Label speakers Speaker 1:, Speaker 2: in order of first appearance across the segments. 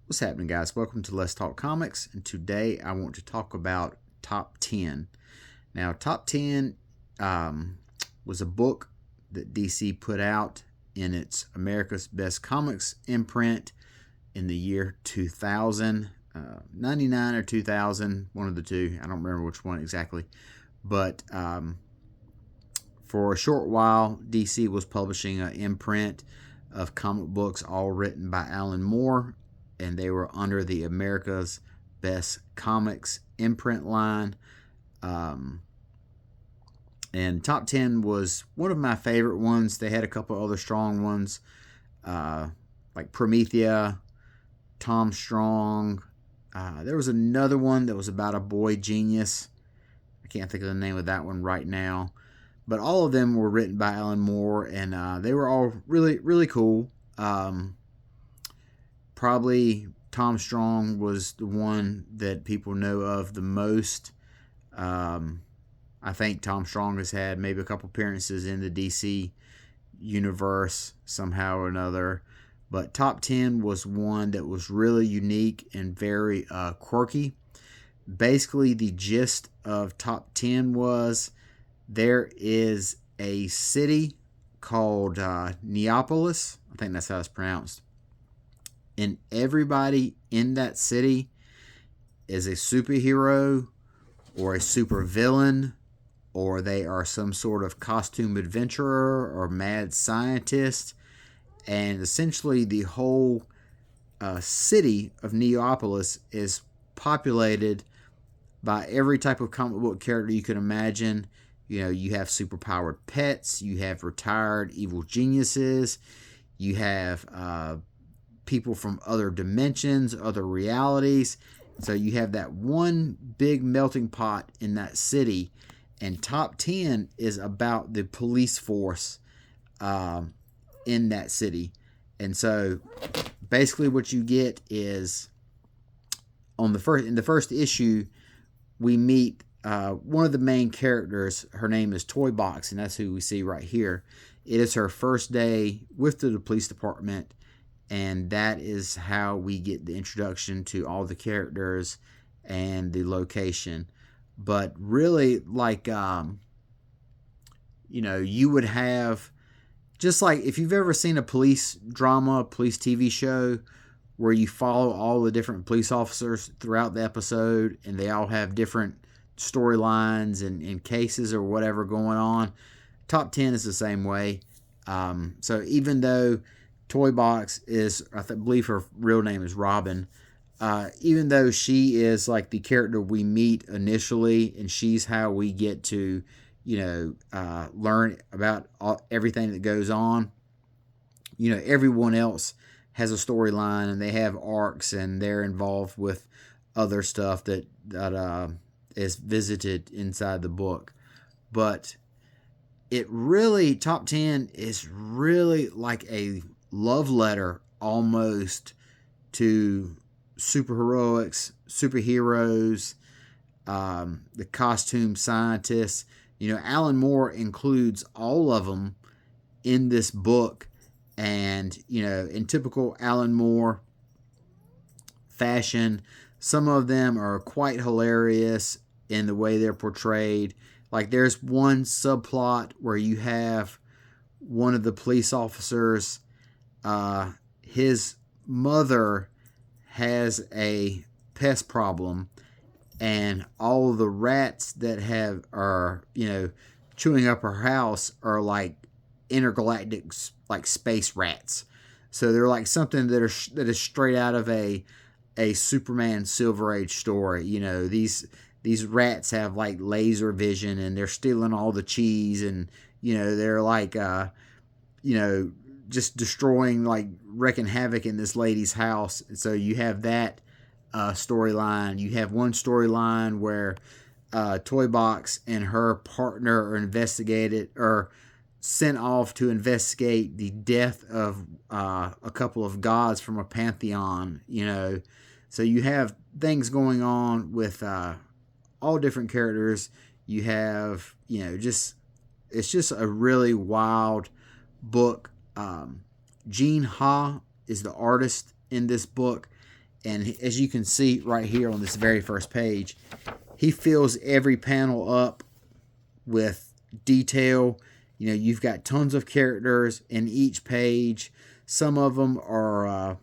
Speaker 1: What's happening, guys? Welcome to Let's Talk Comics, and today I want to talk about Top 10. Now, Top 10 was a book that DC put out in its America's Best Comics imprint in the year 2000, 99 or 2000, one of the two. I don't remember which one exactly. But for a short while, DC was publishing an imprint of comic books all written by Alan Moore, and they were under the America's Best Comics imprint line. And Top 10 was one of my favorite ones. They had a couple other strong ones, like Promethea, Tom Strong. There was another one that was about a boy genius. I can't think of the name of that one right now. But all of them were written by Alan Moore, and they were all really, really cool. Probably Tom Strong was the one that people know of the most. I think Tom Strong has had maybe a couple appearances in the DC universe somehow or another. But Top 10 was one that was really unique and very quirky. Basically, the gist of Top 10 was there is a city called Neapolis. I think that's how it's pronounced. And everybody in that city is a superhero or a supervillain, or they are some sort of costume adventurer or mad scientist. And essentially the whole city of Neapolis is populated by every type of comic book character you can imagine. You know, you have superpowered pets, you have retired evil geniuses, you have people from other dimensions, other realities. So you have that one big melting pot in that city. And Top 10 is about the police force in that city. And so basically what you get is in the first issue, we meet one of the main characters. Her name is Toy Box, and that's who we see right here. It is her first day with the police department, and that is how we get the introduction to all the characters and the location. But really, like, you would have, just like if you've ever seen a police drama, police TV show, where you follow all the different police officers throughout the episode, and they all have different storylines and cases or whatever going on. Top 10 is the same way. So even though Toy Box is, believe her real name is Robin, even though she is like the character we meet initially, and she's how we get to, learn about everything that goes on, everyone else has a storyline, and they have arcs, and they're involved with other stuff that is visited inside the book. But Top 10 is really like a love letter almost to superheroics, superheroes, the costume scientists. Alan Moore includes all of them in this book. And, in typical Alan Moore fashion, some of them are quite hilarious in the way they're portrayed. Like, there's one subplot where you have one of the police officers, his mother has a pest problem, and all of the rats that are chewing up her house are like intergalactic, like space rats. So they're like something that is straight out of a Superman Silver Age story. These rats have like laser vision, and they're stealing all the cheese, and they're like just destroying, like wrecking havoc in this lady's house. And so you have that storyline. You have one storyline where Toy Box and her partner are sent off to investigate the death of a couple of gods from a pantheon. So you have things going on with all different characters. You have it's just a really wild book. Gene Ha is the artist in this book, And as you can see right here on this very first page, he fills every panel up with detail. You know, you've got tons of characters in each page. Some of them are,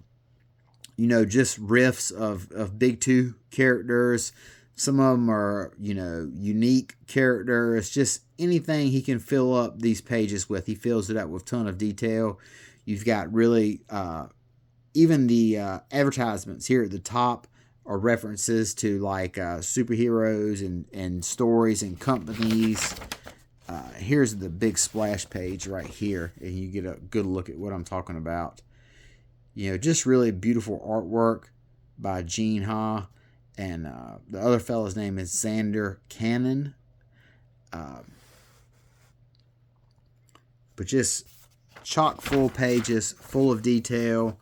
Speaker 1: you know, just riffs of Big Two characters. Some of them are, you know, unique characters. Just anything he can fill up these pages with, he fills it up with a ton of detail. You've got really, even the advertisements here at the top are references to like superheroes and stories and companies. Here's the big splash page right here, and you get a good look at what I'm talking about. You know, just really beautiful artwork by Gene Ha, and the other fellow's name is Xander Cannon. But just chock full pages, full of detail,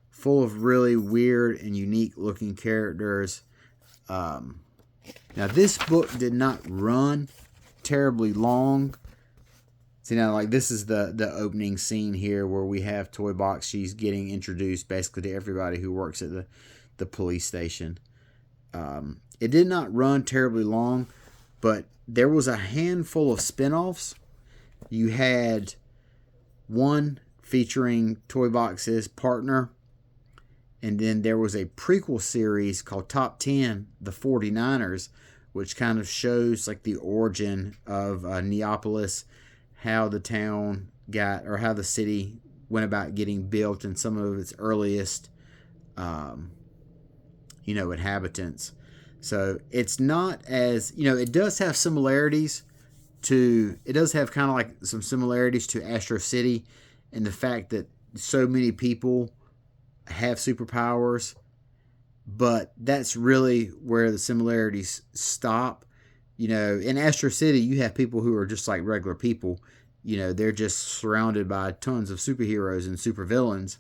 Speaker 1: full of really weird and unique looking characters. Now, this book did not run terribly long. See, now, like, this is the opening scene here where we have Toy Box. She's getting introduced basically to everybody who works at the police station. It did not run terribly long, but there was a handful of spinoffs. You had one featuring Toy Box's partner, and then there was a prequel series called Top 10, The 49ers, which kind of shows like the origin of Neapolis, how the town got, or how the city went about getting built, and some of its earliest, you know, inhabitants. So it's not as, you know, it does have similarities to, it does have kind of like some similarities to Astro City, and the fact that so many people have superpowers, but that's really where the similarities stop. You know, in Astro City, you have people who are just like regular people. You know, they're just surrounded by tons of superheroes and supervillains.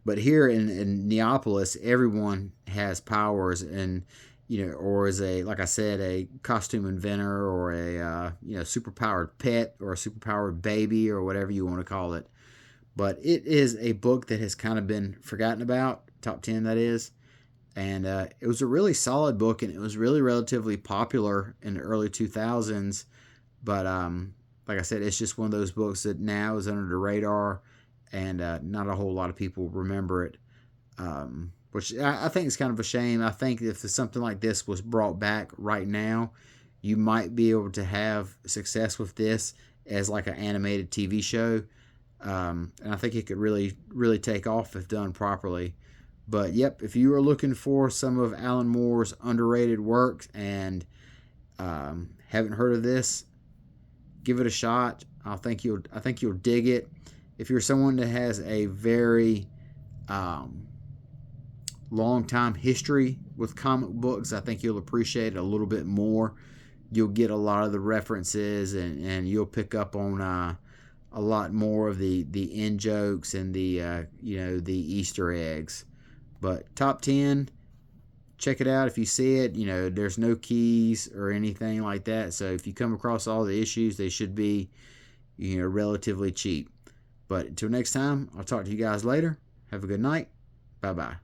Speaker 1: But here in Neapolis, everyone has powers, and, you know, or is a, like I said, a costume inventor, or a, you know, superpowered pet, or a superpowered baby, or whatever you want to call it. But it is a book that has kind of been forgotten about, Top 10 that is. And it was a really solid book, and it was really relatively popular in the early 2000s. But like I said, it's just one of those books that now is under the radar, and not a whole lot of people remember it, which I think is kind of a shame. I think if something like this was brought back right now, you might be able to have success with this as like an animated TV show. And I think it could really, really take off if done properly. But yep, if you are looking for some of Alan Moore's underrated work and haven't heard of this, give it a shot. I think you'll dig it. If you're someone that has a very long time history with comic books, I think you'll appreciate it a little bit more. You'll get a lot of the references, and you'll pick up on a lot more of the in jokes and the you know, the Easter eggs. But Top 10, check it out if you see it. You know, there's no keys or anything like that, so if you come across all the issues, they should be, you know, relatively cheap. But until next time, I'll talk to you guys later. Have a good night. Bye bye.